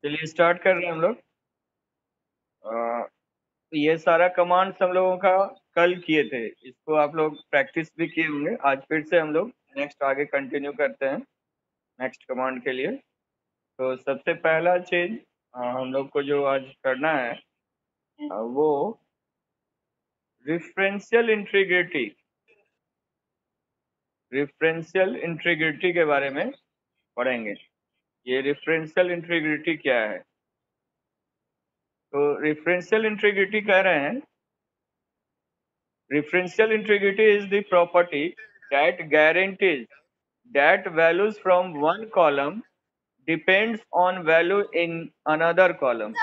चलिए स्टार्ट कर रहे हैं हम लोग। अ, ये सारा कमांड्स हम लोगों का कल किए थे, इसको आप लोग प्रैक्टिस भी किए होंगे। आज फिर से हम लोग नेक्स्ट आगे कंटिन्यू करते हैं नेक्स्ट कमांड के लिए। तो सबसे पहला चीज हम लोग को जो आज करना है वो रिफरेंशियल इंटीग्रिटी। रिफरेंशियल इंटीग्रिटी के बारे में पढ़ेंगे। ये रिफरेंशियल इंटीग्रिटी क्या है? तो रिफरेंशियल इंटीग्रिटी कह रहे हैं, referential integrity is the property that guarantees that values from one column depends on value in another column.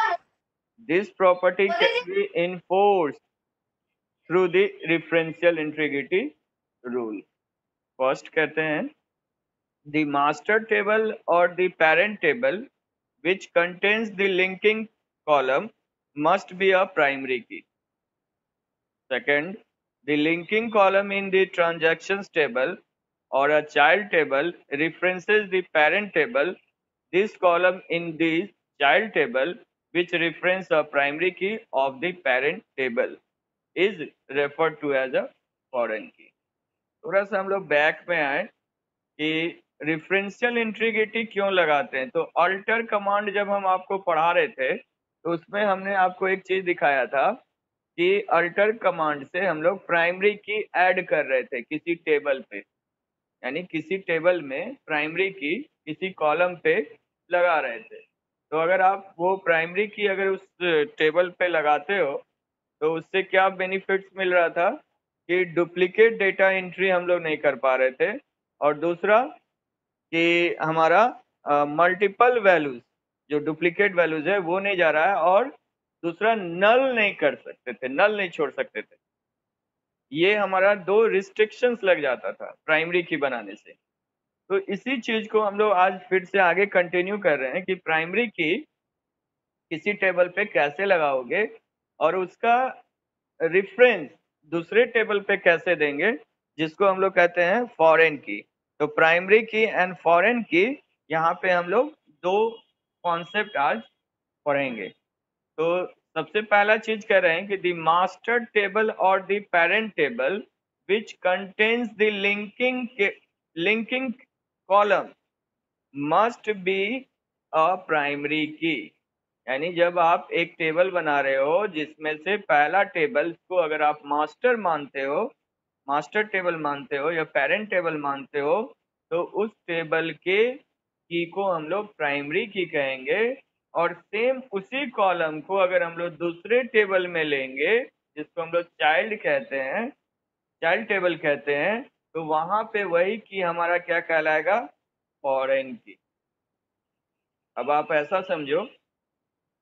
This property can be enforced through the referential integrity rule. First कहते हैं, the master table or the parent table which contains the linking column must be a primary key. Second, the linking column in the transactions table or a child table references the parent table. This column in the child table, which reference a primary key of the parent table, is referred to as a foreign key. थोड़ा सा हम लोग back में आए कि रिफरेंशियल integrity क्यों लगाते हैं। तो अल्टर कमांड जब हम आपको पढ़ा रहे थे तो उसमें हमने आपको एक चीज दिखाया था कि अल्टर कमांड से हम लोग प्राइमरी की ऐड कर रहे थे किसी टेबल पे, यानी किसी टेबल में प्राइमरी की किसी कॉलम पे लगा रहे थे। तो अगर आप वो प्राइमरी की अगर उस टेबल पे लगाते हो तो उससे क्या बेनिफिट्स मिल रहा था कि डुप्लीकेट डेटा एंट्री हम लोग नहीं कर पा रहे थे, और दूसरा कि हमारा मल्टीपल वैल्यूज जो डुप्लीकेट वैल्यूज है वो नहीं जा रहा है, और दूसरा नल नहीं कर सकते थे, नल नहीं छोड़ सकते थे। ये हमारा दो रिस्ट्रिक्शंस लग जाता था प्राइमरी की बनाने से। तो इसी चीज को हम लोग आज फिर से आगे कंटिन्यू कर रहे हैं कि प्राइमरी की किसी टेबल पे कैसे लगाओगे और उसका रिफरेंस दूसरे टेबल पे कैसे देंगे, जिसको हम लोग कहते हैं फॉरेन की। तो प्राइमरी की एंड फॉरेन की यहाँ पे हम लोग दो कॉन्सेप्ट आज पढ़ेंगे। तो सबसे पहला चीज कह रहे हैं कि द मास्टर टेबल और the parent table which contains the linking column must be a primary की। यानी जब आप एक टेबल बना रहे हो जिसमें से पहला टेबल को अगर आप मास्टर मानते हो, मास्टर टेबल मानते हो या पेरेंट टेबल मानते हो, तो उस टेबल के की को हम लोग प्राइमरी की कहेंगे। और सेम उसी कॉलम को अगर हम लोग दूसरे टेबल में लेंगे जिसको हम लोग चाइल्ड कहते हैं, चाइल्ड टेबल कहते हैं, तो वहां पे वही की हमारा क्या कहलाएगा? फॉरेन की। अब आप ऐसा समझो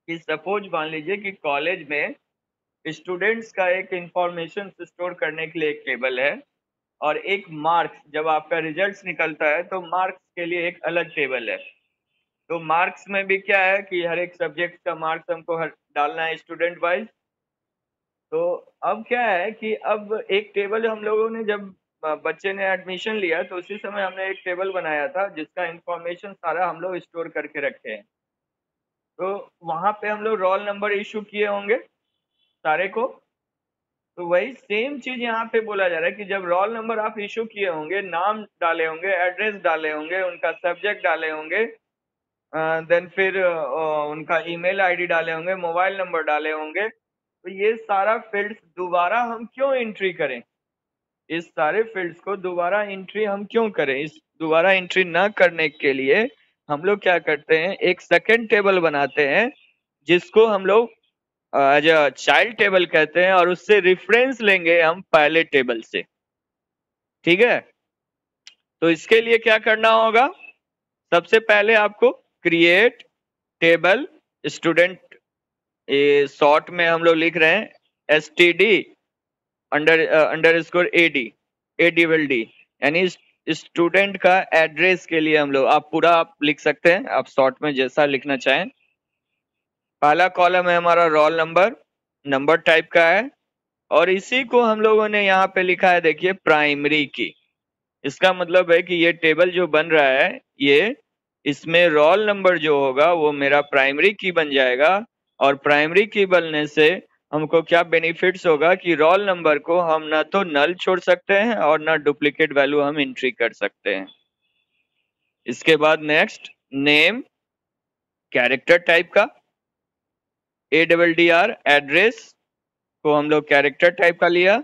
कि सपोज मान लीजिए कि कॉलेज में स्टूडेंट्स का एक इंफॉर्मेशन स्टोर करने के लिए एक टेबल है, और एक मार्क्स जब आपका रिजल्ट्स निकलता है तो मार्क्स के लिए एक अलग टेबल है। तो मार्क्स में भी क्या है कि हर एक सब्जेक्ट का मार्क्स हमको डालना है स्टूडेंट वाइज। तो अब क्या है कि अब एक टेबल हम लोगों ने जब बच्चे ने एडमिशन लिया तो उसी समय हमने एक टेबल बनाया था जिसका इंफॉर्मेशन सारा हम लोग स्टोर करके रखे हैं। तो वहां पे हम लोग रोल नंबर इशू किए होंगे सारे को। तो वही सेम चीज यहाँ पे बोला जा रहा है कि जब रोल नंबर आप इशू किए होंगे, नाम डाले होंगे, एड्रेस डाले होंगे, उनका सब्जेक्ट डाले होंगे, देन फिर उनका ईमेल आईडी डाले होंगे, मोबाइल नंबर डाले होंगे, तो ये सारा फील्ड्स दोबारा हम क्यों एंट्री करें? इस सारे फील्ड्स को दोबारा एंट्री हम क्यों करें? इस दोबारा एंट्री ना करने के लिए हम लोग क्या करते हैं, एक सेकेंड टेबल बनाते हैं जिसको हम लोग एज अ चाइल्ड टेबल कहते हैं, और उससे रेफरेंस लेंगे हम पहले टेबल से। ठीक है, तो इसके लिए क्या करना होगा? सबसे पहले आपको क्रिएट टेबल स्टूडेंट, ये शॉर्ट में हम लोग लिख रहे हैं STD अंडर स्कोर AD, यानी स्टूडेंट का एड्रेस के लिए हम लोग, आप पूरा आप लिख सकते हैं, आप शॉर्ट में जैसा लिखना चाहें। पहला कॉलम है हमारा रोल नंबर, नंबर टाइप का है, और इसी को हम लोगों ने यहाँ पे लिखा है, देखिए प्राइमरी की। इसका मतलब है कि ये टेबल जो बन रहा है ये इसमें रोल नंबर जो होगा वो मेरा प्राइमरी की बन जाएगा, और प्राइमरी की बनने से हमको क्या बेनिफिट्स होगा कि रोल नंबर को हम ना तो नल छोड़ सकते हैं और ना डुप्लीकेट वैल्यू हम एंट्री कर सकते हैं। इसके बाद नेक्स्ट नेम, कैरेक्टर टाइप का, ADDR एड्रेस को हम लोग कैरेक्टर टाइप का लिया,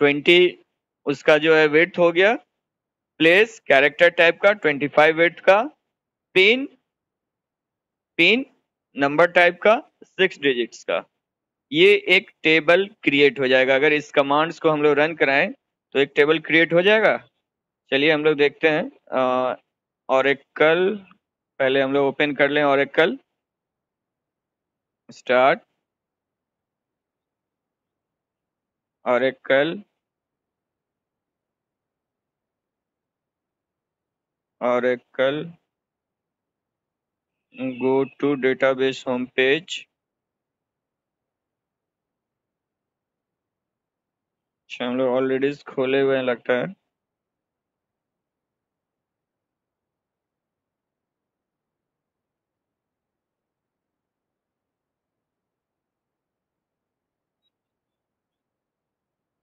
20 उसका जो है विड्थ हो गया, प्लेस कैरेक्टर टाइप का 25 विड्थ का, पिन पिन नंबर टाइप का 6 डिजिट्स का। ये एक टेबल क्रिएट हो जाएगा। अगर इस कमांड्स को हम लोग रन कराएं तो एक टेबल क्रिएट हो जाएगा। चलिए हम लोग देखते हैं। ऑरेकल पहले हम लोग ओपन कर लें। Oracle start, Oracle Oracle go to database home page. अच्छा, हम लोग ऑलरेडी खोले हुए हैं लगता है।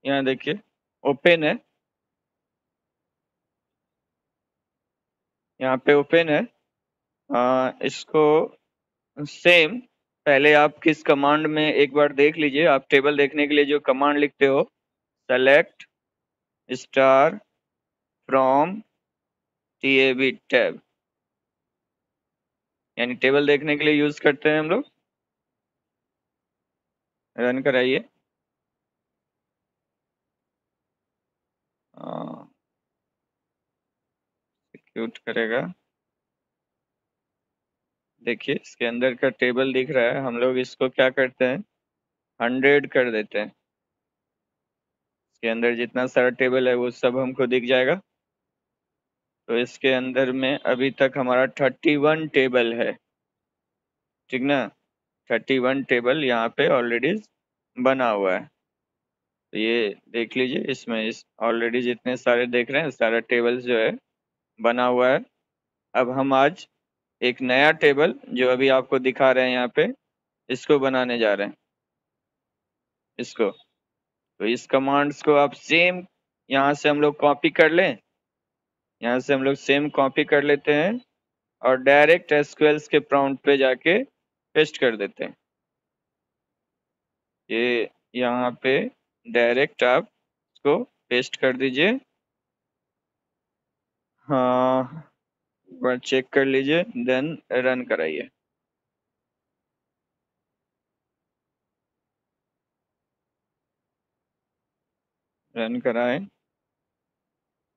यहाँ देखिए ओपन है, यहाँ पे ओपन है। इसको सेम पहले आप किस कमांड में एक बार देख लीजिए। आप टेबल देखने के लिए जो कमांड लिखते हो, select star from TAB tab, यानी टेबल देखने के लिए यूज करते हैं हम लोग। रन कराइए। एक्यूट करेगा। देखिए इसके अंदर का टेबल दिख रहा है। हम लोग इसको क्या करते हैं, 100 कर देते हैं। इसके अंदर जितना सारा टेबल है वो सब हमको दिख जाएगा। तो इसके अंदर में अभी तक हमारा 31 टेबल है, ठीक ना। 31 टेबल यहाँ पे ऑलरेडी बना हुआ है। तो ये देख लीजिए, इसमें इस ऑलरेडी जितने सारे देख रहे हैं सारा टेबल्स जो है बना हुआ है। अब हम आज एक नया टेबल जो अभी आपको दिखा रहे हैं यहाँ पे, इसको बनाने जा रहे हैं। इसको तो इस कमांड्स को आप सेम यहाँ से हम लोग कॉपी कर लें। यहाँ से हम लोग सेम कॉपी कर लेते हैं और डायरेक्ट SQL के प्रॉम्प्ट पे जाके पेस्ट कर देते हैं। ये यहाँ पे डायरेक्ट आप इसको पेस्ट कर दीजिए। हाँ, एक बार चेक कर लीजिए, देन रन कराइए। रन कराएं।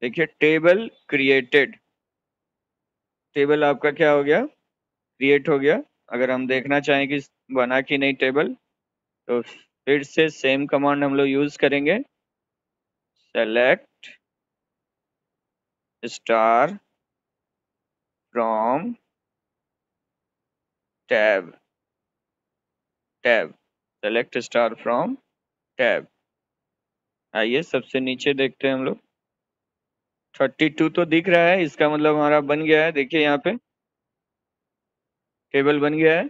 देखिए टेबल क्रिएटेड, टेबल आपका क्या हो गया, क्रिएट हो गया। अगर हम देखना चाहें कि बना कि नहीं टेबल, तो फिर से सेम कमांड हम लोग यूज करेंगे, select star from tab, tab select star from tab. आइए सबसे नीचे देखते हैं हम लोग। 32 तो दिख रहा है, इसका मतलब हमारा बन गया है। देखिए यहाँ पे टेबल बन गया है।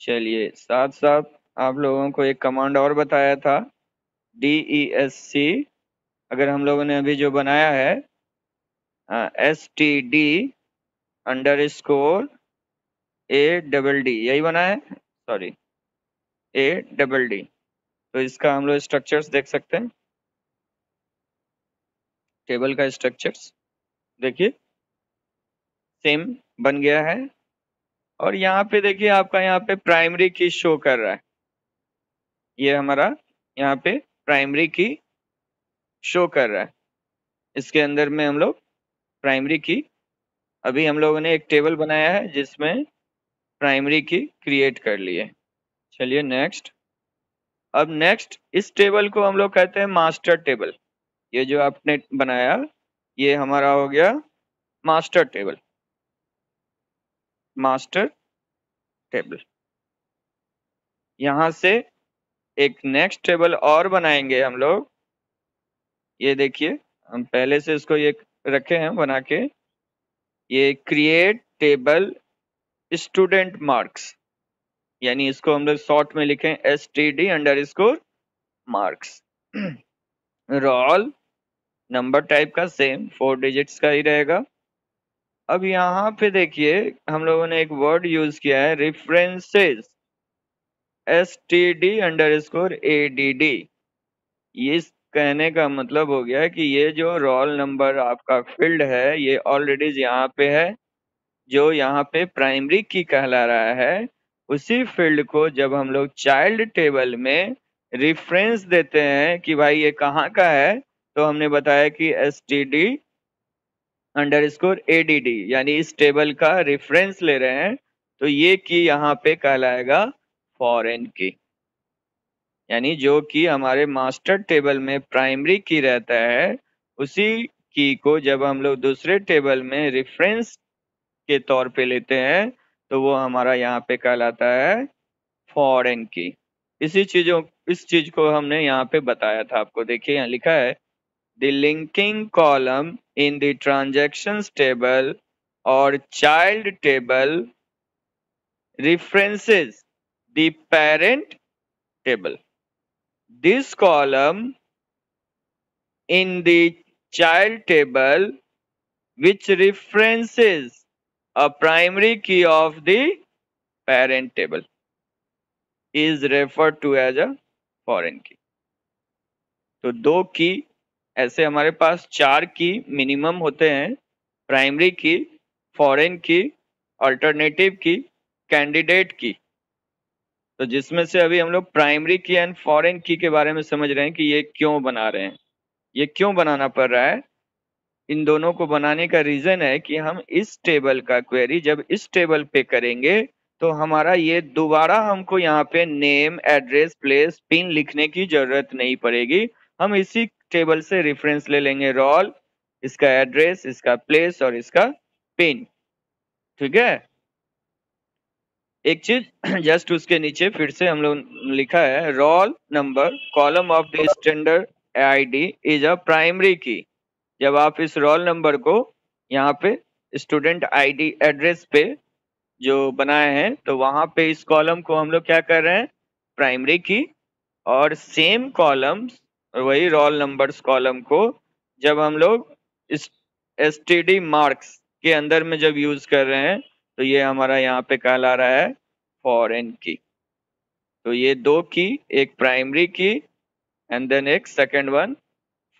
चलिए साथ साथ आप लोगों को एक कमांड और बताया था, DESC। अगर हम लोगों ने अभी जो बनाया है STD_ADD, यही बना है, सॉरी ADD। तो इसका हम लोग स्ट्रक्चर्स देख सकते हैं, टेबल का स्ट्रक्चर्स देखिए सेम बन गया है। और यहाँ पे देखिए आपका यहाँ पे प्राइमरी की शो कर रहा है। ये हमारा यहाँ पे प्राइमरी की शो कर रहा है। इसके अंदर में हम लोग प्राइमरी की, अभी हम लोगों ने एक टेबल बनाया है जिसमें प्राइमरी की क्रिएट कर लिए। चलिए नेक्स्ट। अब नेक्स्ट इस टेबल को हम लोग कहते हैं मास्टर टेबल। ये जो आपने बनाया ये हमारा हो गया मास्टर टेबल, मास्टर टेबल। यहाँ से एक नेक्स्ट टेबल और बनाएंगे हम लोग। ये देखिए हम पहले से इसको ये रखे हैं बना के। ये क्रिएट टेबल स्टूडेंट मार्क्स, यानी इसको हम लोग शॉर्ट में लिखें STD_मार्क्स। रोल नंबर टाइप का सेम 4 डिजिट्स का ही रहेगा। अब यहाँ पे देखिए हम लोगों ने एक वर्ड यूज किया है रेफरेंसेस, STD_ADD। ये कहने का मतलब हो गया कि ये जो रोल नंबर आपका फील्ड है ये ऑलरेडी यहाँ पे है, जो यहाँ पे प्राइमरी की कहला रहा है। उसी फील्ड को जब हम लोग चाइल्ड टेबल में रेफरेंस देते हैं कि भाई ये कहाँ का है, तो हमने बताया कि STD_ADD, यानी इस टेबल का रेफरेंस ले रहे हैं, तो ये की यहाँ पे कहलाएगा फॉरेन की, यानी जो की हमारे मास्टर टेबल में प्राइमरी की रहता है उसी की को जब हम लोग दूसरे टेबल में रेफरेंस के तौर पे लेते हैं तो वो हमारा यहाँ पे कहलाता है फॉरेन की। इस चीज को हमने यहाँ पे बताया था आपको। देखिए यहाँ लिखा है the linking column in the transactions table और child table references the parent table. This column in the child table which references a primary key of the parent table is referred to as a foreign key. तो 2 की, ऐसे हमारे पास 4 की minimum होते हैं, primary की, foreign की, alternative की, कैंडिडेट की। तो जिसमें से अभी हम लोग प्राइमरी की एंड फॉरेन की के बारे में समझ रहे हैं कि ये क्यों बना रहे हैं, ये क्यों बनाना पड़ रहा है। इन दोनों को बनाने का रीजन है कि हम इस टेबल का क्वेरी जब इस टेबल पे करेंगे तो हमारा ये दोबारा हमको यहाँ पे नेम, एड्रेस, प्लेस, पिन लिखने की जरूरत नहीं पड़ेगी। हम इसी टेबल से रेफरेंस ले लेंगे, रोल, इसका एड्रेस, इसका प्लेस और इसका पिन। ठीक है। एक चीज जस्ट उसके नीचे फिर से हम लोग लिखा है roll number column of the standard ID is a primary की। जब आप इस रोल नंबर को यहाँ पे स्टूडेंट आईडी एड्रेस पे जो बनाए हैं तो वहां पे इस कॉलम को हम लोग क्या कर रहे हैं, प्राइमरी की। और सेम कॉलम्स, वही रोल नंबर्स कॉलम को जब हम लोग इस STD मार्क्स के अंदर में जब यूज कर रहे हैं तो ये हमारा यहाँ पे कहला रहा है फॉरेन की। तो ये 2 की, एक प्राइमरी की एंड देन एक सेकंड वन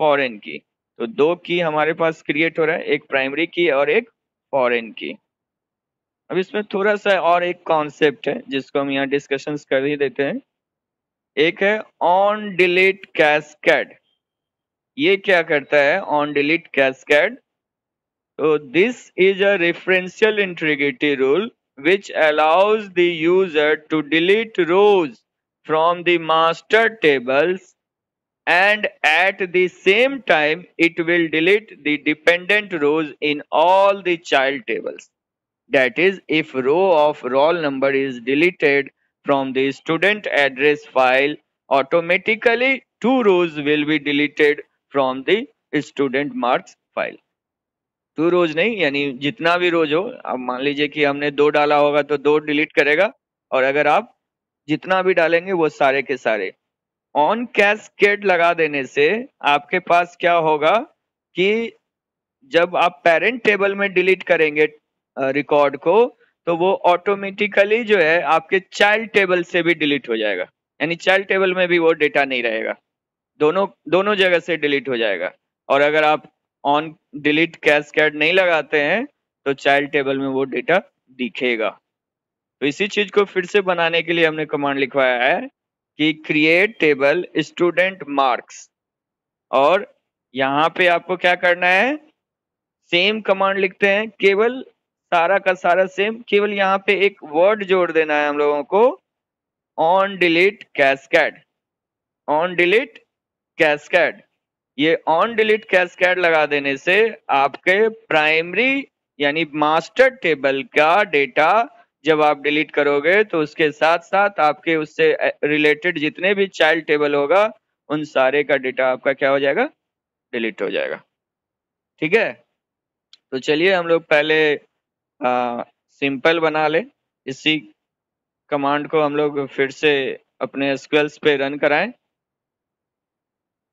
फॉरेन की। तो 2 की हमारे पास क्रिएट हो रहा है, एक प्राइमरी की और एक फॉरेन की। अब इसमें थोड़ा सा और एक कॉन्सेप्ट है जिसको हम यहाँ डिस्कशंस कर ही देते हैं। एक है ऑन डिलीट कैस्केड। ये क्या करता है on delete cascade? So this is a referential integrity rule which allows the user to delete rows from the master tables and at the same time it will delete the dependent rows in all the child tables. That is, if row of roll number is deleted from the student address file, automatically 2 rows will be deleted from the student marks file. 2 रोज नहीं, यानी जितना भी रोज हो, अब मान लीजिए कि हमने 2 डाला होगा तो 2 डिलीट करेगा, और अगर आप जितना भी डालेंगे वो सारे के सारे। ऑन कैस्केड लगा देने से आपके पास क्या होगा कि जब आप पेरेंट टेबल में डिलीट करेंगे रिकॉर्ड को तो वो ऑटोमेटिकली जो है आपके चाइल्ड टेबल से भी डिलीट हो जाएगा, यानी चाइल्ड टेबल में भी वो डेटा नहीं रहेगा, दोनों जगह से डिलीट हो जाएगा। और अगर आप ऑन डिलीट कैस्केड नहीं लगाते हैं तो चाइल्ड टेबल में वो डेटा दिखेगा। तो इसी चीज को फिर से बनाने के लिए हमने कमांड लिखवाया है कि क्रिएट टेबल स्टूडेंट मार्क्स, और यहाँ पे आपको क्या करना है, सेम कमांड लिखते हैं, केवल सारा का सारा सेम, केवल यहाँ पे एक वर्ड जोड़ देना है हम लोगों को, on delete cascade. On delete cascade, ये ऑन डिलीट कैस्केड लगा देने से आपके प्राइमरी यानी मास्टर टेबल का डेटा जब आप डिलीट करोगे तो उसके साथ साथ आपके उससे रिलेटेड जितने भी चाइल्ड टेबल होगा उन सारे का डेटा आपका क्या हो जाएगा, डिलीट हो जाएगा। ठीक है। तो चलिए हम लोग पहले सिंपल बना ले। इसी कमांड को हम लोग फिर से अपने एसक्यूएल पे रन कराएं।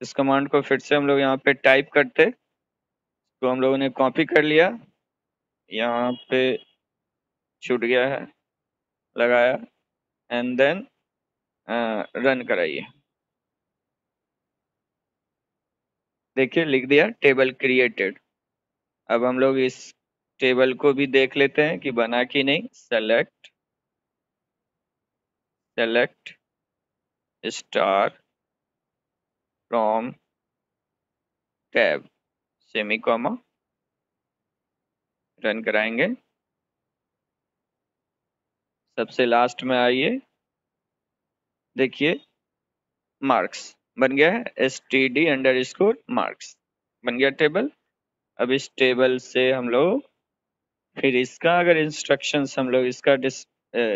इस कमांड को फिर से हम लोग यहाँ पे टाइप करते, तो हम लोगों ने कॉपी कर लिया, यहाँ पे छूट गया है, लगाया एंड देन रन कराइए। देखिए लिख दिया टेबल क्रिएटेड। अब हम लोग इस टेबल को भी देख लेते हैं कि बना कि नहीं। Select star from tab semi comma, run कराएंगे। सबसे लास्ट में आइए, देखिए मार्क्स बन गया है, std_marks बन गया टेबल। अब इस टेबल से हम लोग फिर इसका अगर इंस्ट्रक्शंस हम लोग इसका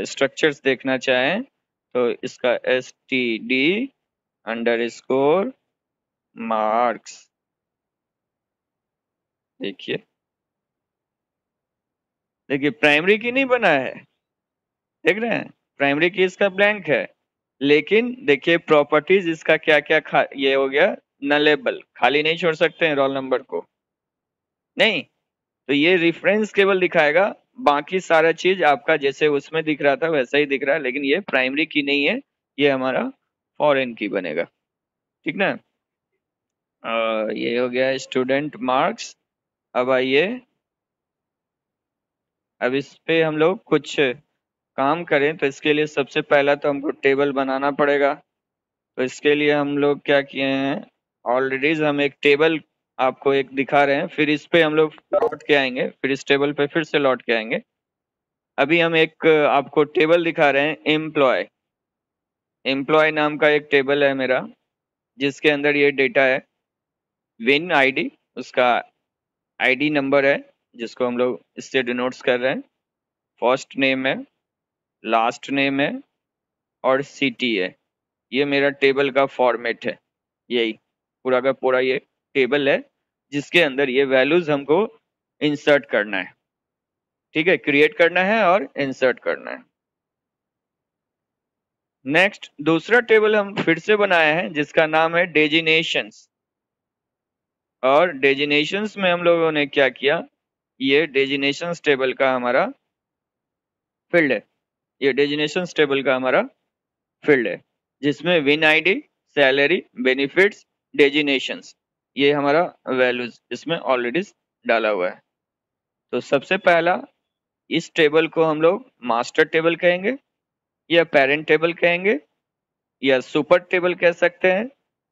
स्ट्रक्चर्स देखना चाहें तो इसका std_marks देखिए, देखिए प्राइमरी की नहीं बना है, देख रहे हैं प्राइमरी की इसका ब्लैंक है, लेकिन देखिए प्रॉपर्टीज इसका क्या क्या ये हो गया नलेबल, खाली नहीं छोड़ सकते हैं रोल नंबर को, नहीं। तो ये रेफरेंस केवल दिखाएगा, बाकी सारा चीज आपका जैसे उसमें दिख रहा था वैसा ही दिख रहा है, लेकिन ये प्राइमरी की नहीं है, ये हमारा फॉरेन की बनेगा, ठीक ना। ये हो गया स्टूडेंट मार्क्स। अब आइए, अब इस पे हम लोग कुछ काम करें तो इसके लिए सबसे पहला तो हमको टेबल बनाना पड़ेगा। तो इसके लिए हम लोग क्या किए हैं, ऑलरेडी हम एक टेबल आपको एक दिखा रहे हैं, फिर इस पे हम लोग लौट के आएंगे, फिर इस टेबल पे फिर से लौट के आएंगे। अभी हम एक आपको टेबल दिखा रहे हैं, एम्प्लॉय नाम का एक टेबल है मेरा, जिसके अंदर ये डेटा है, विन आईडी उसका आईडी नंबर है, जिसको हम लोग इससे डिनोट्स कर रहे हैं, फर्स्ट नेम है, लास्ट नेम है और सिटी है। ये मेरा टेबल का फॉर्मेट है, यही पूरा का पूरा ये टेबल है, जिसके अंदर ये वैल्यूज हमको इंसर्ट करना है, ठीक है, क्रिएट करना है और इंसर्ट करना है। नेक्स्ट दूसरा टेबल हम फिर से बनाए हैं जिसका नाम है डेजिनेशंस, और डेजिनेशंस में हम लोगों ने क्या किया, ये डेजिनेशंस टेबल का हमारा फील्ड है, ये डेजिनेशंस टेबल का हमारा फील्ड है, जिसमें win ID, salary, benefits, designations, ये हमारा वैल्यूज इसमें ऑलरेडी डाला हुआ है। तो सबसे पहला इस टेबल को हम लोग मास्टर टेबल कहेंगे या पेरेंट टेबल कहेंगे या सुपर टेबल कह सकते हैं,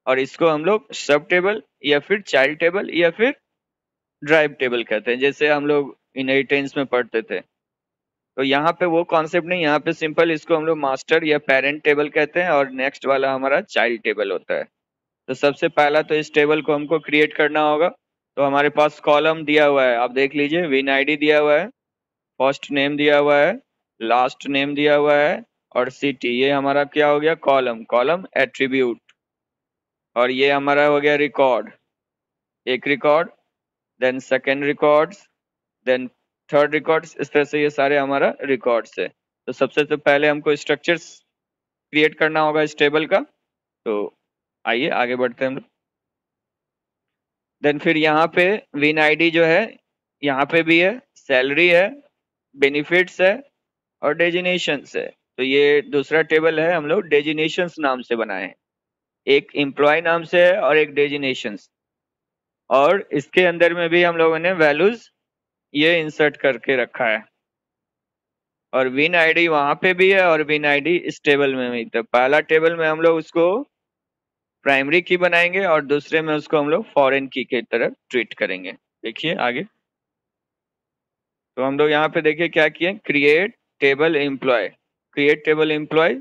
और इसको हम लोग सब टेबल या फिर चाइल्ड टेबल या फिर ड्राइव टेबल कहते हैं, जैसे हम लोग इनहेरिटेंस में पढ़ते थे। तो यहाँ पे वो कॉन्सेप्ट नहीं, यहाँ पे सिंपल इसको हम लोग मास्टर या पेरेंट टेबल कहते हैं, और नेक्स्ट वाला हमारा चाइल्ड टेबल होता है। तो सबसे पहला तो इस टेबल को हमको क्रिएट करना होगा। तो हमारे पास कॉलम दिया हुआ है, आप देख लीजिए, विन आईडी दिया हुआ है, फर्स्ट नेम दिया हुआ है, लास्ट नेम दिया हुआ है और सिटी, ये हमारा क्या हो गया, कॉलम एट्रीब्यूट। और ये हमारा हो गया रिकॉर्ड, एक record, then second records, then third records, इस तरह से ये सारे हमारा रिकॉर्ड्स है। तो सबसे तो पहले हमको स्ट्रक्चर्स क्रिएट करना होगा इस टेबल का, तो आइए आगे बढ़ते हैं हम लोग। देन फिर यहाँ पे विन आईडी जो है यहाँ पे भी है, सैलरी है, बेनिफिट्स है और डेजिनेशंस है। तो ये दूसरा टेबल है, हम लोग डेजिनेशंस नाम से बनाए हैं, एक एम्प्लॉय नाम से है और एक डेजिनेशंस, और इसके अंदर में भी हम लोगों ने वैल्यूज ये इंसर्ट करके रखा है, और विन आईडी वहां पे भी है और विन आईडी इस टेबल में भी। तो पहला टेबल में हम लोग उसको प्राइमरी की बनाएंगे और दूसरे में उसको हम लोग फॉरेन की के तरह ट्रीट करेंगे। देखिए आगे, तो हम लोग यहाँ पे देखिए क्या किए, create table employee, create table employee,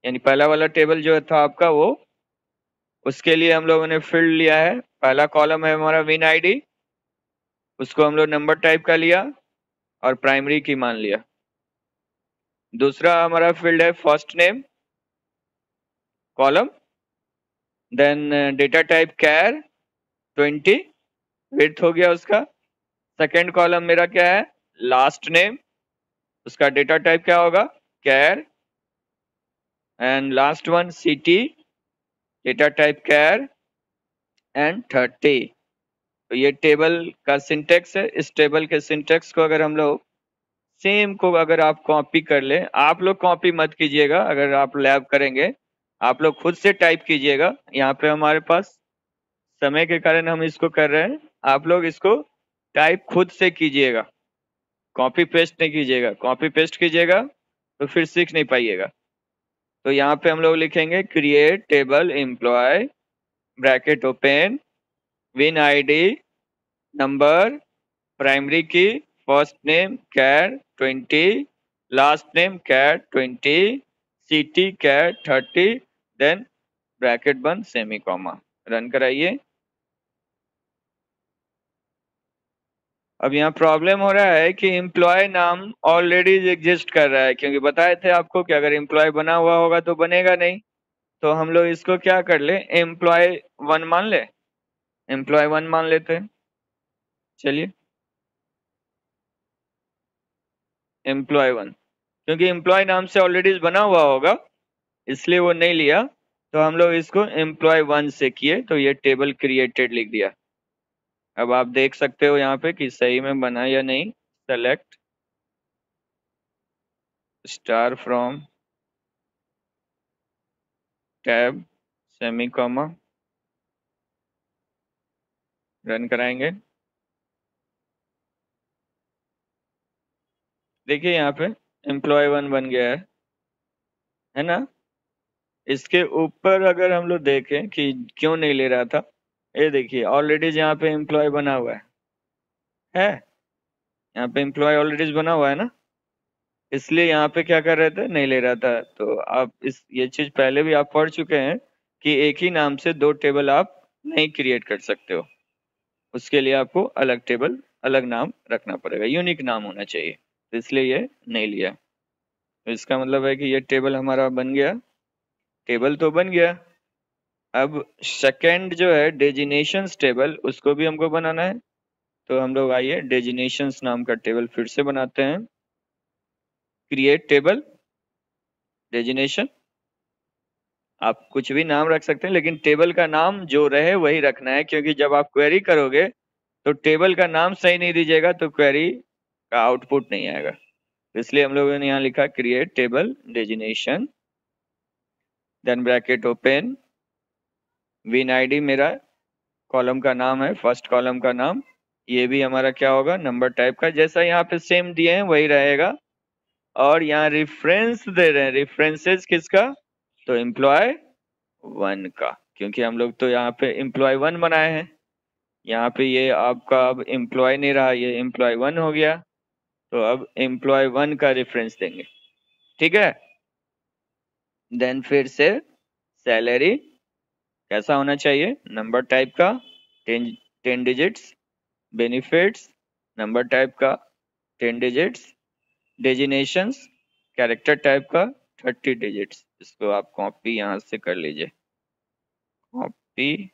यानी पहला वाला टेबल जो था आपका वो, उसके लिए हम लोगों ने फील्ड लिया है, पहला कॉलम है हमारा विन आईडी, उसको हम लोग नंबर टाइप का लिया और प्राइमरी की मान लिया। दूसरा हमारा फील्ड है first name column, then data type char 20, width हो गया उसका, सेकेंड कॉलम मेरा क्या है, लास्ट नेम, उसका डेटा टाइप क्या होगा, char, and last one city, data type char, and 30। तो ये टेबल का सिंटेक्स है। इस टेबल के सिंटेक्स को अगर हम लोग सेम को अगर आप कॉपी कर ले, आप लोग कॉपी मत कीजिएगा, अगर आप लैब करेंगे आप लोग खुद से टाइप कीजिएगा। यहाँ पे हमारे पास समय के कारण हम इसको कर रहे हैं, आप लोग इसको टाइप खुद से कीजिएगा, कॉपी पेस्ट नहीं कीजिएगा। कॉपी पेस्ट कीजिएगा तो फिर सीख नहीं पाइएगा। तो यहाँ पे हम लोग लिखेंगे create table employee, bracket open, win ID, number, primary key, first name char 20, last name char 20, city char 30, then bracket बंद सेमी कॉमा, रन कराइए। अब यहाँ प्रॉब्लम हो रहा है कि एम्प्लॉय नाम ऑलरेडी एग्जिस्ट कर रहा है, क्योंकि बताए थे आपको कि अगर एम्प्लॉय बना हुआ होगा तो बनेगा नहीं। तो हम लोग इसको क्या कर ले, एम्प्लॉय वन मान ले, एम्प्लॉय वन मान लेते हैं। चलिए एम्प्लॉय वन, क्योंकि एम्प्लॉय नाम से ऑलरेडी बना हुआ होगा इसलिए वो नहीं लिया। तो हम लोग इसको एम्प्लॉय वन से किए तो ये टेबल क्रिएटेड लिख दिया। अब आप देख सकते हो यहाँ पे कि सही में बना या नहीं। Select star from tab semi comma, run कराएंगे। देखिए यहाँ पे एम्प्लॉय वन बन गया है ना। इसके ऊपर अगर हम लोग देखें कि क्यों नहीं ले रहा था, ये देखिए ऑलरेडी यहाँ पे एम्प्लॉय बना हुआ है यहाँ पे एम्प्लॉय ऑलरेडी बना हुआ है ना, इसलिए यहाँ पे क्या कर रहे थे, नहीं ले रहा था। तो आप इस ये चीज पहले भी आप पढ़ चुके हैं कि एक ही नाम से दो टेबल आप नहीं क्रिएट कर सकते हो, उसके लिए आपको अलग टेबल अलग नाम रखना पड़ेगा, यूनिक नाम होना चाहिए। तो इसलिए ये नहीं लिया। तो इसका मतलब है कि ये टेबल हमारा बन गया, टेबल तो बन गया। अब सेकंड जो है डेजिनेशंस टेबल, उसको भी हमको बनाना है। तो हम लोग आइए डेजिनेशंस नाम का टेबल फिर से बनाते हैं। क्रिएट टेबल डेजिनेशन, आप कुछ भी नाम रख सकते हैं लेकिन टेबल का नाम जो रहे वही रखना है, क्योंकि जब आप क्वेरी करोगे तो टेबल का नाम सही नहीं दीजिएगा तो क्वेरी का आउटपुट नहीं आएगा। इसलिए हम लोगों ने यहाँ लिखा create table designation, then bracket open, win ID मेरा कॉलम का नाम है, फर्स्ट कॉलम का नाम, ये भी हमारा क्या होगा, नंबर टाइप का, जैसा यहाँ पे सेम दिए हैं वही रहेगा। और यहाँ रेफरेंस दे रहे हैं, रेफरेंसेस किसका, तो एम्प्लॉय वन का, क्योंकि हम लोग तो यहाँ पे एम्प्लॉय वन बनाए हैं। यहाँ पे ये आपका अब एम्प्लॉय नहीं रहा, ये एम्प्लॉय वन हो गया। तो अब एम्प्लॉय वन का रेफरेंस देंगे, ठीक है। देन फिर से सैलरी कैसा होना चाहिए, नंबर टाइप का 10 डिजिट्स, बेनिफिट्स नंबर टाइप का 10 डिजिट्स, डेजिनेशंस कैरेक्टर टाइप का 30 डिजिट्स। इसको आप कॉपी यहाँ से कर लीजिए, कॉपी,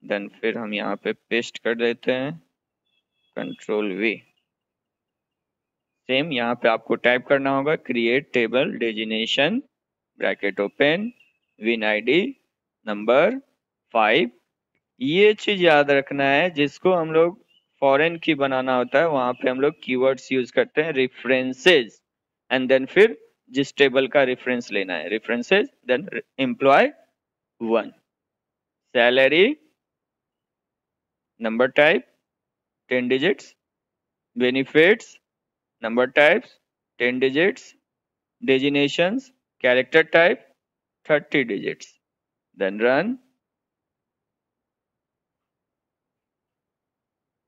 देन फिर हम यहाँ पे पेस्ट कर देते हैं, कंट्रोल वी। सेम यहाँ पे आपको टाइप करना होगा create table designation, bracket open, win ID, number 5। ये चीज याद रखना है, जिसको हम लोग फॉरेन की बनाना होता है वहां पे हम लोग कीवर्ड्स यूज करते हैं रेफरेंसेस, एंड देन फिर जिस टेबल का रेफरेंस लेना है references, then employ one, salary, number type 10 digits, benefits number types 10 digits, designations character type 30 digits, then run.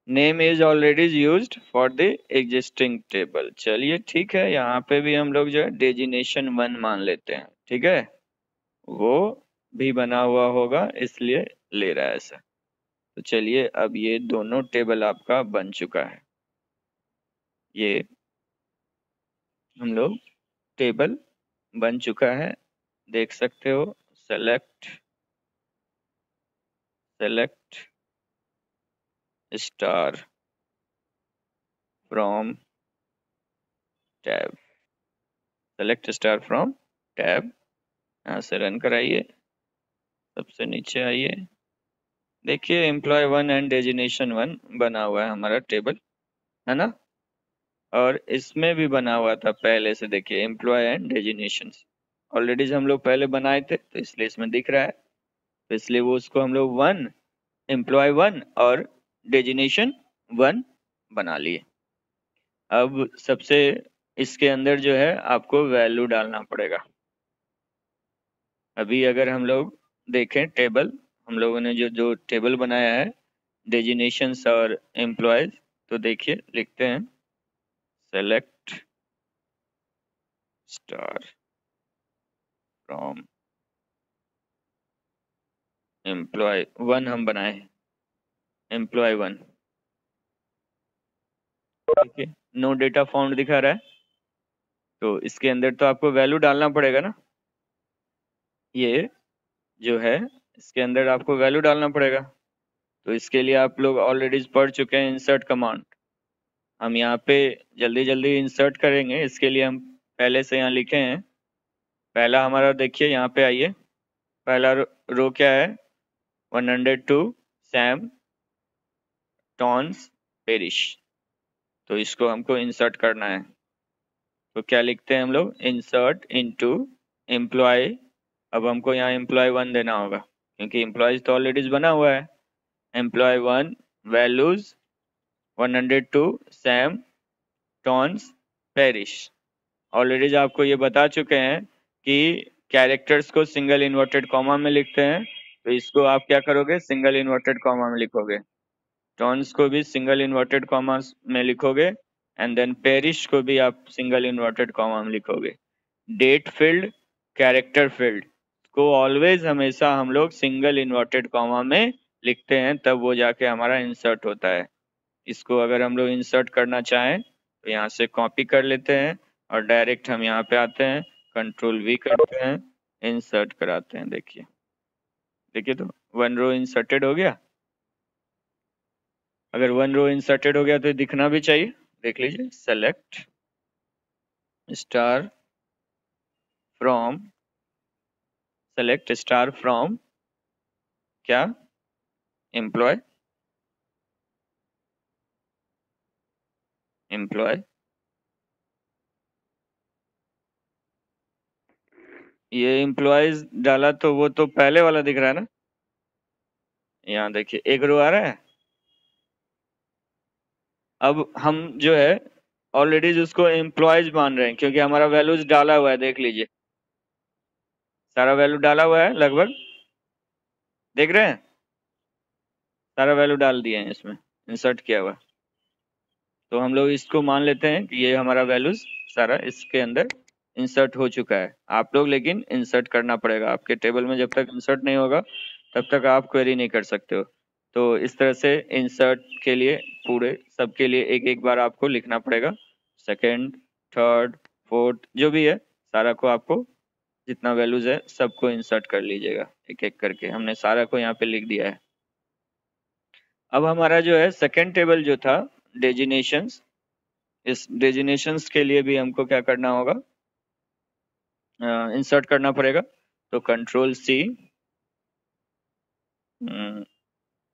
Name is already used for the existing table. चलिए ठीक है, यहाँ पे भी हम लोग जो है डेजिनेशन वन मान लेते हैं, ठीक है, वो भी बना हुआ होगा इसलिए ले रहा है ऐसा। तो चलिए अब ये दोनों टेबल आपका बन चुका है, ये हम लोग टेबल बन चुका है, देख सकते हो। Select select star from tab, select star from tab. यहाँ से रन कराइए, सबसे नीचे आइए, देखिए एम्प्लॉय 1 एंड डेजिनेशन 1 बना हुआ है हमारा टेबल, है ना। और इसमें भी बना हुआ था पहले से, देखिए एम्प्लॉय एंड डेजिनेशन ऑलरेडी हम लोग पहले बनाए थे, तो इसलिए इसमें दिख रहा है। तो इसलिए वो उसको हम लोग 1 एम्प्लॉय 1 और डेजिनेशन 1 बना लिए। अब सबसे इसके अंदर जो है आपको वैल्यू डालना पड़ेगा। अभी अगर हम लोग देखें टेबल, हम लोगों ने जो जो टेबल बनाया है डेजिनेशंस और एम्प्लॉयज, तो देखिए लिखते हैं सेलेक्ट स्टार फ्रॉम एम्प्लॉय 1 हम बनाए हैं, एम्प्लॉय 1, ठीक है। नो डेटा फाउंड दिखा रहा है, तो इसके अंदर तो आपको वैल्यू डालना पड़ेगा ना, ये जो है इसके अंदर आपको वैल्यू डालना पड़ेगा। तो इसके लिए आप लोग ऑलरेडी पढ़ चुके हैं इंसर्ट कमांड। हम यहाँ पे जल्दी जल्दी इंसर्ट करेंगे, इसके लिए हम पहले से यहाँ लिखे हैं। पहला हमारा देखिए, यहाँ पे आइए, पहला रो क्या है, 102 सैम टॉन्स पेरिश, तो इसको हमको इंसर्ट करना है। तो क्या लिखते हैं हम लोग, इंसर्ट इनटू एम्प्लॉय। अब हमको यहाँ एम्प्लॉय 1 देना होगा, क्योंकि एम्प्लॉयज तो ऑलरेडी बना हुआ है। एम्प्लॉय 1 वैल्यूज 102 सैम टॉन्स पेरिश। ऑलरेडी आपको ये बता चुके हैं कि कैरेक्टर्स को सिंगल इन्वर्टेड कॉमा में लिखते हैं, तो इसको आप क्या करोगे, सिंगल इन्वर्टेड कॉमा में लिखोगे। टॉन्स को भी सिंगल इन्वर्टेड कॉमा में लिखोगे, एंड देन पेरिश को भी आप सिंगल इन्वर्टेड कॉमा में लिखोगे। डेट फील्ड, कैरेक्टर फील्ड को ऑलवेज हमेशा हम लोग सिंगल इन्वर्टेड कॉमा में लिखते हैं, तब वो जाके हमारा इंसर्ट होता है। इसको अगर हम लोग इंसर्ट करना चाहें तो यहाँ से कॉपी कर लेते हैं और डायरेक्ट हम यहाँ पे आते हैं, कंट्रोल V करते हैं, इंसर्ट कराते हैं। देखिए देखिए, तो 1 रो इंसर्टेड हो गया। अगर 1 रो इंसर्टेड हो गया तो दिखना भी चाहिए, देख लीजिए, select star from, select star from क्या, एम्प्लॉय, एम्प्लॉय, ये एम्प्लॉयज डाला तो वो तो पहले वाला दिख रहा है ना। यहाँ देखिए एक रो आ रहा है। अब हम जो है ऑलरेडी जिसको एम्प्लॉयज मान रहे हैं, क्योंकि हमारा वैल्यूज डाला हुआ है, देख लीजिए सारा वैल्यू डाला हुआ है लगभग, देख रहे हैं, सारा वैल्यू डाल दिए हैं इसमें, इंसर्ट किया हुआ। तो हम लोग इसको मान लेते हैं कि ये हमारा वैल्यूज सारा इसके अंदर इंसर्ट हो चुका है। आप लोग लेकिन इंसर्ट करना पड़ेगा, आपके टेबल में जब तक इंसर्ट नहीं होगा तब तक आप क्वेरी नहीं कर सकते हो। तो इस तरह से इंसर्ट के लिए पूरे सबके लिए एक एक बार आपको लिखना पड़ेगा, सेकेंड, थर्ड, फोर्थ, जो भी है सारा को आपको जितना वैल्यूज है सबको इंसर्ट कर लीजिएगा एक एक करके। हमने सारा को यहाँ पे लिख दिया है। अब हमारा जो है सेकेंड टेबल जो था डेजिनेशंस, इस डेजिनेशंस के लिए भी हमको क्या करना होगा, इंसर्ट करना पड़ेगा। तो कंट्रोल C,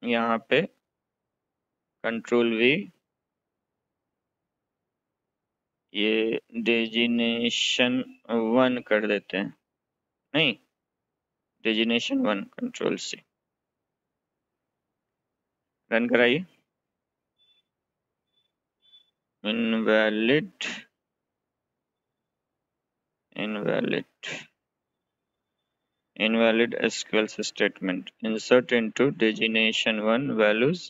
यहाँ पे कंट्रोल V, ये डेजिनेशन 1 कर देते हैं, नहीं डेजिनेशन 1, कंट्रोल C, रन कराइए। Invalid, invalid, invalid SQL statement, insert into degination 1 values,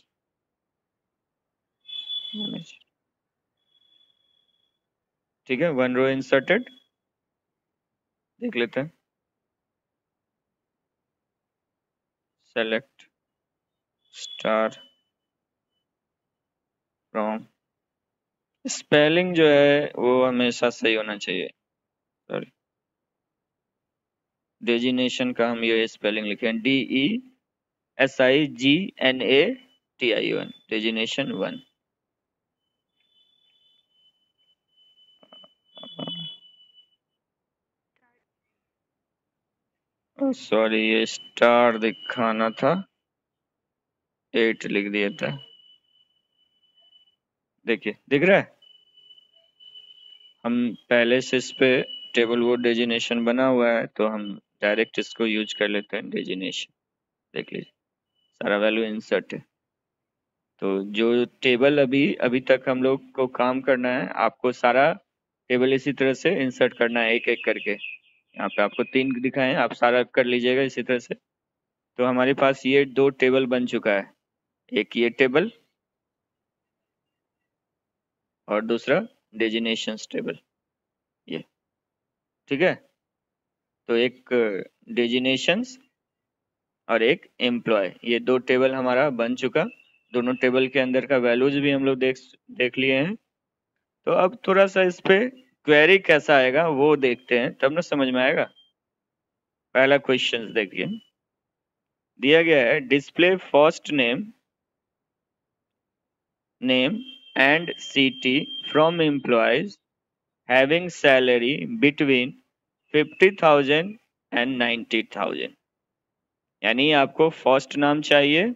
ठीक है, 1 रो इंसर्टेड, देख लेते हैं, सेलेक्ट स्टार फ्रॉम, स्पेलिंग जो है वो हमेशा सही होना चाहिए, सॉरी डेजिनेशन का हम ये स्पेलिंग लिखे हैं DESIGNATION, डेजिनेशन 1। सॉरी, ये स्टार दिखाना था, 8 लिख दिया था। देखिए दिख रहा है, हम पहले से इस पे टेबल वो डेजिनेशन बना हुआ है, तो हम डायरेक्ट इसको यूज कर लेते हैं डेजिनेशन। देख लीजिए सारा वैल्यू इंसर्ट है। तो जो टेबल अभी तक हम लोग को काम करना है, आपको सारा टेबल इसी तरह से इंसर्ट करना है एक एक करके। यहाँ पे आपको 3 दिखाए हैं, आप सारा कर लीजिएगा इसी तरह से। तो हमारे पास ये 2 टेबल बन चुका है, एक ये टेबल और दूसरा डेजिनेशंस टेबल, ये ठीक है। तो एक डेजिनेशंस और एक एम्प्लॉय, ये 2 टेबल हमारा बन चुका। दोनों टेबल के अंदर का वैल्यूज भी हम लोग देख लिए हैं। तो अब थोड़ा सा इस पे क्वेरी कैसा आएगा वो देखते हैं, तब ना समझ में आएगा। पहला क्वेश्चन देखिए, दिया गया है display first name and city from employees having salary between 50,000 and 90,000। यानी आपको फर्स्ट नाम चाहिए,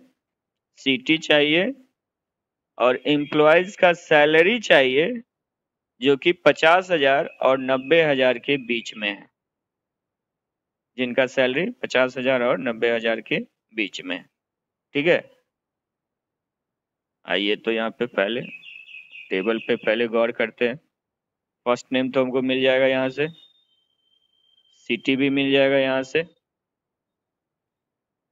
सिटी चाहिए और एम्प्लॉयज का सैलरी चाहिए जो कि 50,000 और 90,000 के बीच में है, जिनका सैलरी 50,000 और 90,000 के बीच में है। ठीक है, आइए तो यहाँ पे पहले टेबल पे पहले गौर करते हैं। फर्स्ट नेम तो हमको मिल जाएगा यहाँ से, सिटी भी मिल जाएगा यहाँ से,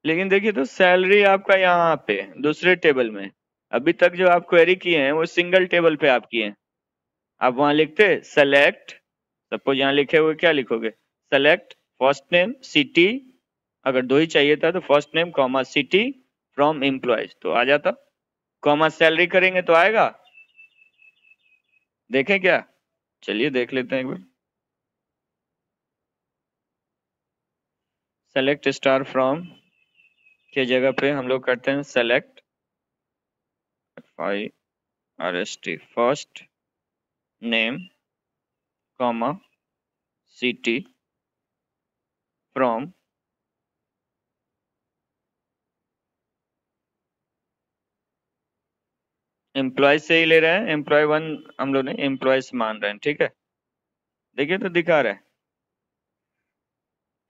लेकिन देखिए तो सैलरी आपका यहाँ पे दूसरे टेबल में। अभी तक जो आप क्वेरी किए हैं वो सिंगल टेबल पे आप किए हैं। आप वहां लिखते सेलेक्ट, सपोज यहाँ लिखे हुए क्या लिखोगे, सेलेक्ट फर्स्ट नेम सिटी, अगर 2 ही चाहिए था तो first name comma city from employees तो आ जाता, कॉमा सैलरी करेंगे तो आएगा। देखें क्या, चलिए देख लेते हैं एक बार। सेलेक्ट स्टार फ्रॉम के जगह पे हम लोग करते हैं select FIRST first name comma city from employ से ही ले रहे हैं, एम्प्लॉय 1 हम लोग ने एम्प्लॉयज मान रहे हैं। ठीक है, देखिए तो दिखा रहा है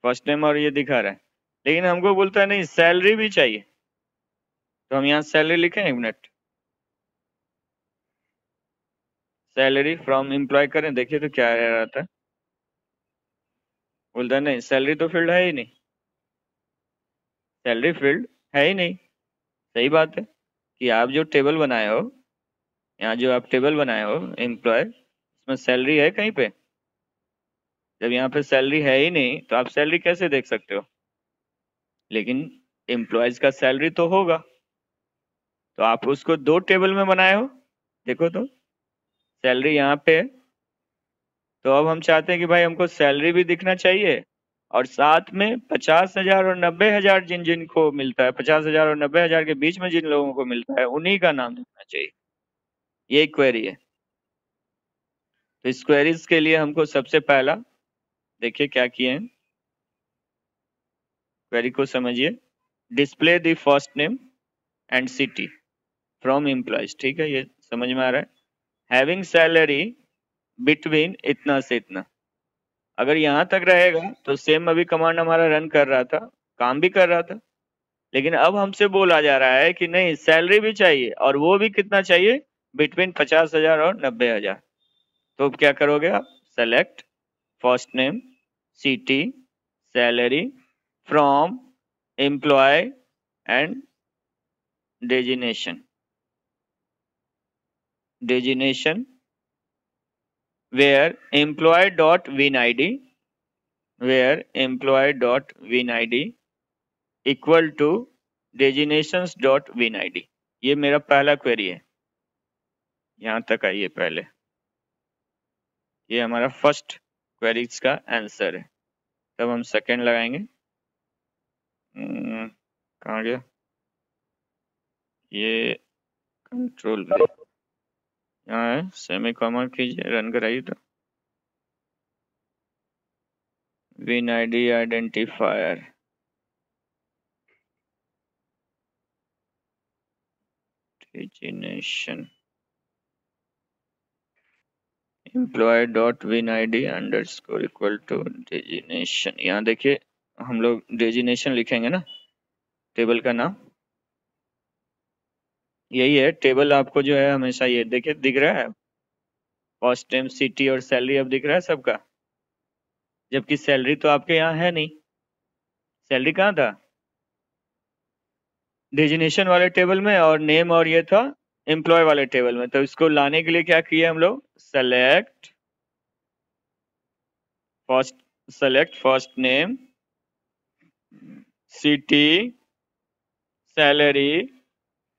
फर्स्ट नेम और ये दिखा रहा है, लेकिन हमको बोलता है नहीं सैलरी भी चाहिए। तो हम यहाँ सैलरी लिखें, 1 मिनट, सैलरी फ्रॉम एम्प्लॉय करें, देखिए तो क्या रह रहा था, बोलता है नहीं सैलरी तो फील्ड है ही नहीं, सैलरी फील्ड है ही नहीं। सही बात है कि आप जो टेबल बनाए हो, यहाँ जो आप टेबल बनाए हो एम्प्लॉय, इसमें सैलरी है कहीं पे? जब यहाँ पे सैलरी है ही नहीं तो आप सैलरी कैसे देख सकते हो? लेकिन एम्प्लॉयज का सैलरी तो होगा, तो आप उसको 2 टेबल में बनाए हो। देखो तो सैलरी यहाँ पे है, तो अब हम चाहते हैं कि भाई हमको सैलरी भी दिखना चाहिए और साथ में 50,000 और 90,000 जिन जिन को मिलता है, 50,000 और 90,000 के बीच में जिन लोगों को मिलता है उन्हीं का नाम दिखना चाहिए। ये क्वेरी है। तो इस क्वेरीज के लिए हमको सबसे पहला देखिए क्या किए हैं, क्वेरी को समझिए। Display the first name and city from employees, ठीक है, ये समझ में आ रहा है। हैविंग सैलरी बिटवीन इतना से इतना, अगर यहाँ तक रहेगा तो सेम अभी कमांड हमारा रन कर रहा था, काम भी कर रहा था, लेकिन अब हमसे बोला जा रहा है कि नहीं सैलरी भी चाहिए और वो भी कितना चाहिए, बिटवीन 50,000 और 90,000। तो अब क्या करोगे आप, select first name city salary from employ and designation where employee dot win id equal to designations dot win id। ये मेरा पहला क्वेरी है, यहाँ तक आइए पहले, ये हमारा फर्स्ट क्वेरीज का आंसर है। तब हम सेकंड लगाएंगे, कहाँ गया ये, कंट्रोल यहाँ है, सेमी कॉमा कीजिए, रन कराइए तो win ID identifier designation employee dot win ID underscore equal to designation. यहाँ देखिए हम लोग डेजिग्नेशन लिखेंगे ना, टेबल का नाम यही है। टेबल आपको जो है हमेशा ये देखिए दिख रहा है, फर्स्ट नेम सिटी और सैलरी अब दिख रहा है सबका, जबकि सैलरी तो आपके यहाँ है नहीं। सैलरी कहाँ था? डेजिग्नेशन वाले टेबल में, और नेम और ये था एम्प्लॉय वाले टेबल में। तो इसको लाने के लिए क्या किए हम लोग, select first name city salary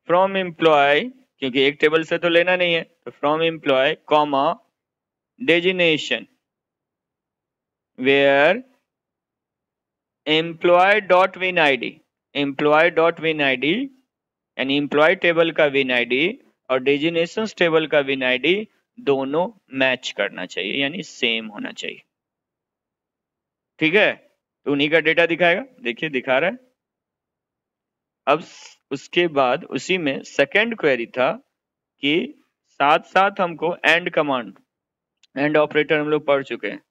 from employee, क्योंकि एक टेबल से तो लेना नहीं है, तो from employee comma designation where employee dot win ID, employee dot win ID यानी एम्प्लॉय टेबल का विन ID और डेजिग्नेशन टेबल का विन ID दोनों मैच करना चाहिए, यानी सेम होना चाहिए। ठीक है, तो उन्हीं का डेटा दिखाएगा, देखिए दिखा रहा है। अब उसके बाद उसी में सेकंड क्वेरी था कि साथ साथ हमको एंड कमांड, एंड ऑपरेटर हम लोग पढ़ चुके हैं।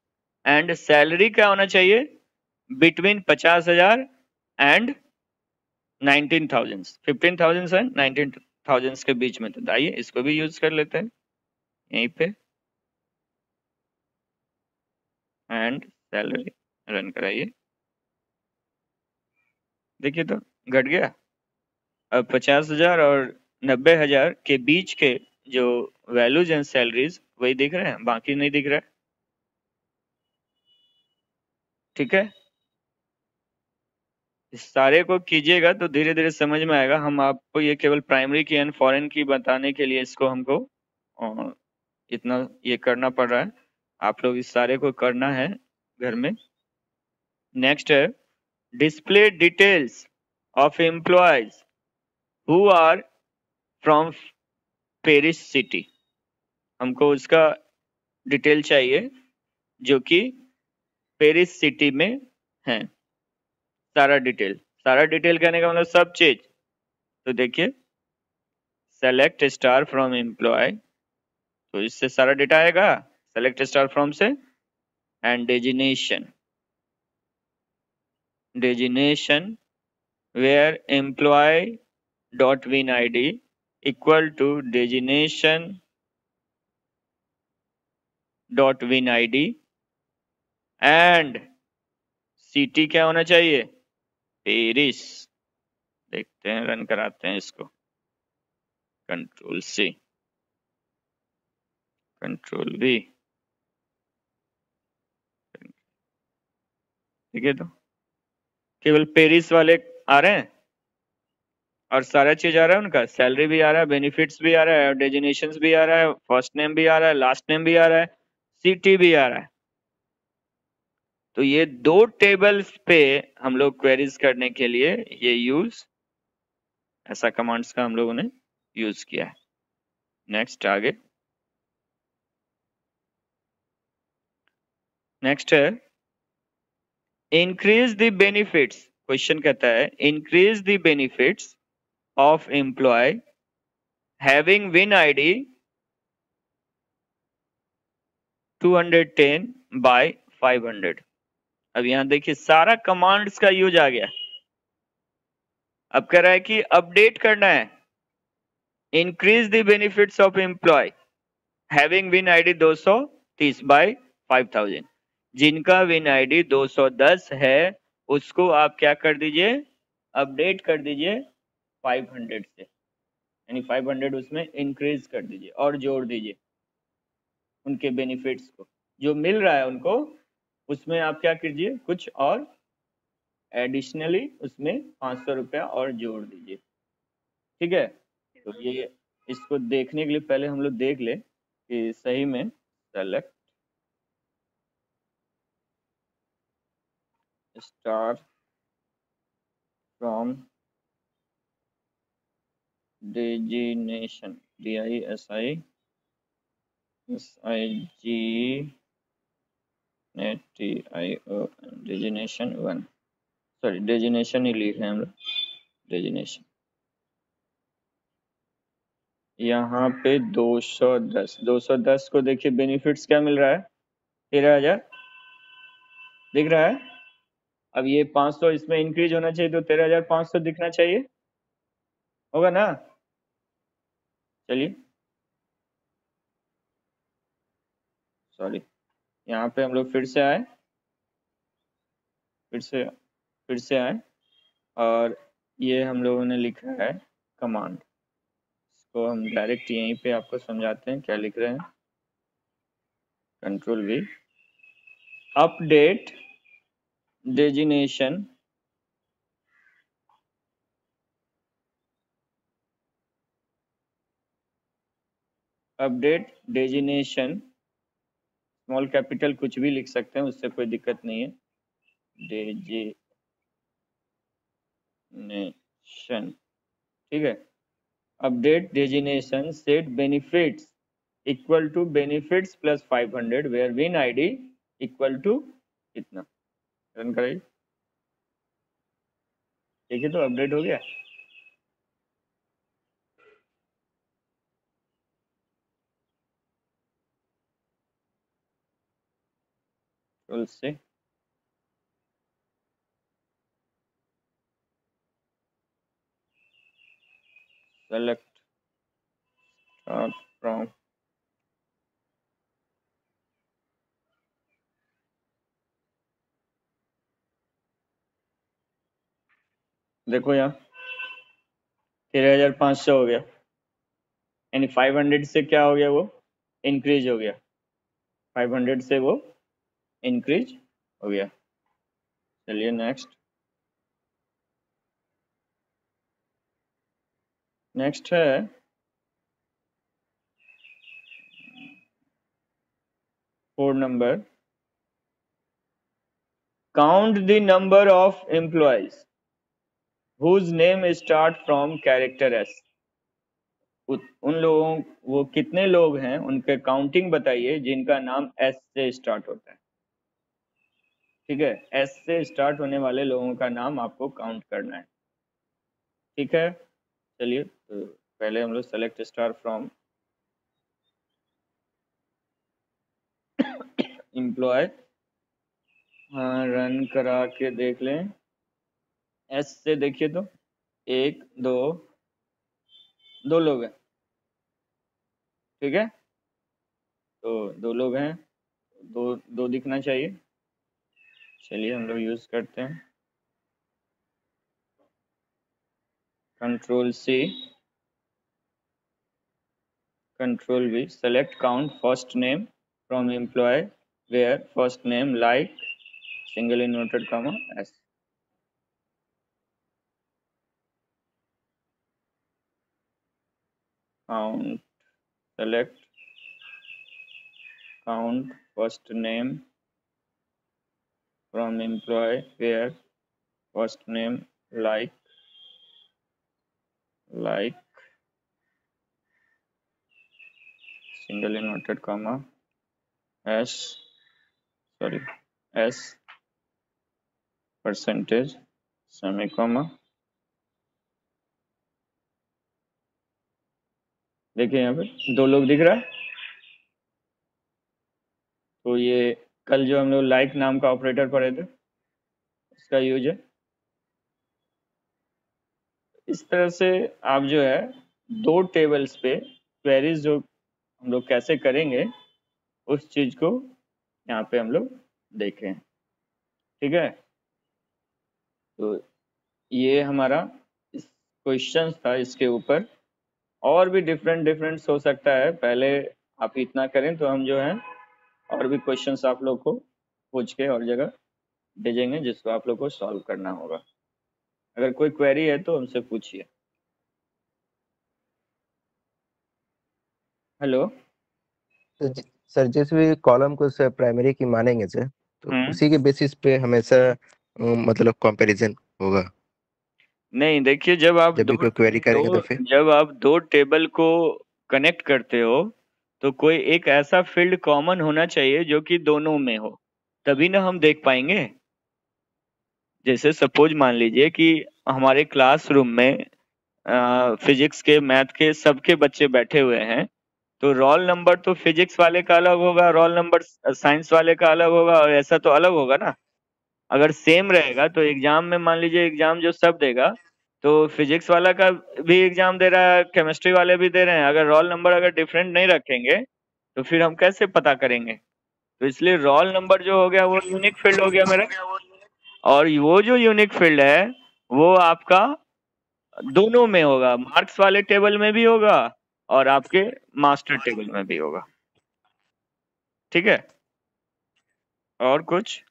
एंड सैलरी क्या होना चाहिए, बिटवीन 50,000 एंड 19,000, 15,000 एंड 19,000 के बीच में। तो आइए इसको भी यूज कर लेते हैं यहीं पे, एंड सैलरी रन कराइए, देखिए तो घट गया। अब 50,000 और 90,000 के बीच के जो वैल्यूज एंड सैलरीज वही दिख रहे हैं, बाकी नहीं दिख रहा है। ठीक है, इस सारे को कीजिएगा तो धीरे धीरे समझ में आएगा। हम आपको ये केवल प्राइमरी की एंड फॉरेन की बताने के लिए इसको हमको इतना ये करना पड़ रहा है। आप लोग इस सारे को करना है घर में। नेक्स्ट है display details of employees who are from Paris city. हमको उसका डिटेल चाहिए जो कि पेरिस सिटी में है, सारा डिटेल कहने का मतलब सब चीज। तो देखिए सेलेक्ट स्टार फ्रॉम एम्प्लॉय, तो इससे सारा डेटा आएगा, सेलेक्ट स्टार फ्रॉम से, and designation where employee dot win ID equal to designation dot win ID and city क्या होना चाहिए, पेरिस। देखते हैं, रन कराते हैं इसको, कंट्रोल C कंट्रोल V। ठीक है, तो केवल पेरिस वाले आ रहे हैं और सारा चीज आ रहा है उनका, सैलरी भी आ रहा है, बेनिफिट्स भी आ रहा है, डेजिग्नेशंस भी आ रहा है, फर्स्ट नेम भी आ रहा है, लास्ट नेम भी आ रहा है, सिटी भी आ रहा है। तो ये दो टेबल्स पे हम लोग क्वेरीज करने के लिए ये ऐसा कमांड्स का हम लोगों ने यूज किया है। नेक्स्ट आगे, नेक्स्ट है इंक्रीज द बेनिफिट्स। क्वेश्चन कहता है increase the benefits of employee having win ID 210 by 500। अब यहाँ देखिए सारा कमांड्स का यूज आ गया। अब कह रहा है कि अपडेट करना है, increase the benefits of employee having win ID 230 by 5,000। जिनका विन ID 210 है उसको आप क्या कर दीजिए, अपडेट कर दीजिए 500 से, यानी 500 उसमें इंक्रीज कर दीजिए और जोड़ दीजिए उनके बेनिफिट्स को, जो मिल रहा है उनको उसमें आप क्या कीजिए, कुछ और एडिशनली उसमें 500 रुपया और जोड़ दीजिए। ठीक है, तो ये इसको देखने के लिए पहले हम लोग देख ले कि सही में select star from designation DISIGNATIO designation 1, sorry designation ही लिखे हैं हम लोग, डेजिग्नेशन यहाँ पे 210 को देखिए बेनिफिट्स क्या मिल रहा है, 13,000 दिख रहा है। अब ये 500 इसमें इंक्रीज होना चाहिए तो 13,500 दिखना चाहिए, होगा ना। चलिए सॉरी, यहाँ पे हम लोग फिर से आए, फिर से आए और ये हम लोगों ने लिखा है कमांड। इसको हम डायरेक्ट यहीं पे आपको समझाते हैं क्या लिख रहे हैं। Control V, update designation small capital कुछ भी लिख सकते हैं, उससे कोई दिक्कत नहीं है। डेजिनेशन, ठीक है। Update designation set benefits equal to benefits plus 500 where win ID equal to कितना। रन कराइए, ठीक है। तो अपडेट हो गया। कंट्रोल से सेलेक्ट फ्रॉम, देखो यहाँ 13,500 हो गया, यानी 500 से क्या हो गया, वो इंक्रीज हो गया। 500 से वो इंक्रीज हो गया। चलिए नेक्स्ट है 4 number, count the number of employees whose name start from character S। उन लोगों, वो कितने लोग हैं उनके काउंटिंग बताइए जिनका नाम S से स्टार्ट होता है, ठीक है। S से स्टार्ट होने वाले लोगों का नाम आपको काउंट करना है, ठीक है। चलिए तो पहले हम लोग सेलेक्ट स्टार फ्रॉम एम्प्लॉय, हाँ रन करा के देख लें। S से देखिए तो 1 2 2 लोग हैं, ठीक है। तो 2 लोग हैं, दो दो दिखना चाहिए। चलिए हम लोग यूज करते हैं control C, control V, select count first name from employee where first name like single inverted comma S। count select count first name from employee where first name like single inverted comma S, sorry S percentage semi-comma। देखिए यहाँ पे 2 लोग दिख रहा है। तो ये कल जो हम लोग लाइक नाम का ऑपरेटर पढ़े थे इसका यूज है। इस तरह से आप जो है 2 टेबल्स पे क्वेरीज जो हम लोग कैसे करेंगे उस चीज को यहाँ पे हम लोग देखें, ठीक है। तो ये हमारा इस क्वेश्चन था, इसके ऊपर और भी डिफरेंट हो सकता है। पहले आप इतना करें तो हम जो है और भी क्वेश्चंस आप लोग को पूछ के और जगह भेजेंगे जिसको आप लोग को सॉल्व करना होगा। अगर कोई क्वेरी है तो हमसे पूछिए। हेलो। तो सर जिस भी कॉलम को सर प्राइमरी की मानेंगे सर, तो उसी के बेसिस पे हमेशा मतलब कंपैरिजन होगा। नहीं देखिए, जब आप जब भी कोई क्वेरी करेंगे तो फिर जब आप 2 टेबल को कनेक्ट करते हो तो कोई एक ऐसा फील्ड कॉमन होना चाहिए जो कि दोनों में हो, तभी ना हम देख पाएंगे। जैसे सपोज मान लीजिए कि हमारे क्लासरूम में फिजिक्स के, मैथ के, सबके बच्चे बैठे हुए हैं, तो रोल नंबर तो फिजिक्स वाले का अलग होगा, रोल नंबर साइंस वाले का अलग होगा, और ऐसा तो अलग होगा ना। अगर सेम रहेगा तो एग्जाम में, मान लीजिए एग्जाम जो सब देगा, तो फिजिक्स वाला का भी एग्जाम दे रहा है, केमिस्ट्री वाले भी दे रहे हैं, अगर रोल नंबर अगर डिफरेंट नहीं रखेंगे तो फिर हम कैसे पता करेंगे? तो इसलिए रोल नंबर जो हो गया वो यूनिक फील्ड हो गया मेरा, और वो जो यूनिक फील्ड है वो आपका दोनों में होगा, मार्क्स वाले टेबल में भी होगा और आपके मास्टर टेबल में भी होगा। ठीक है, और कुछ?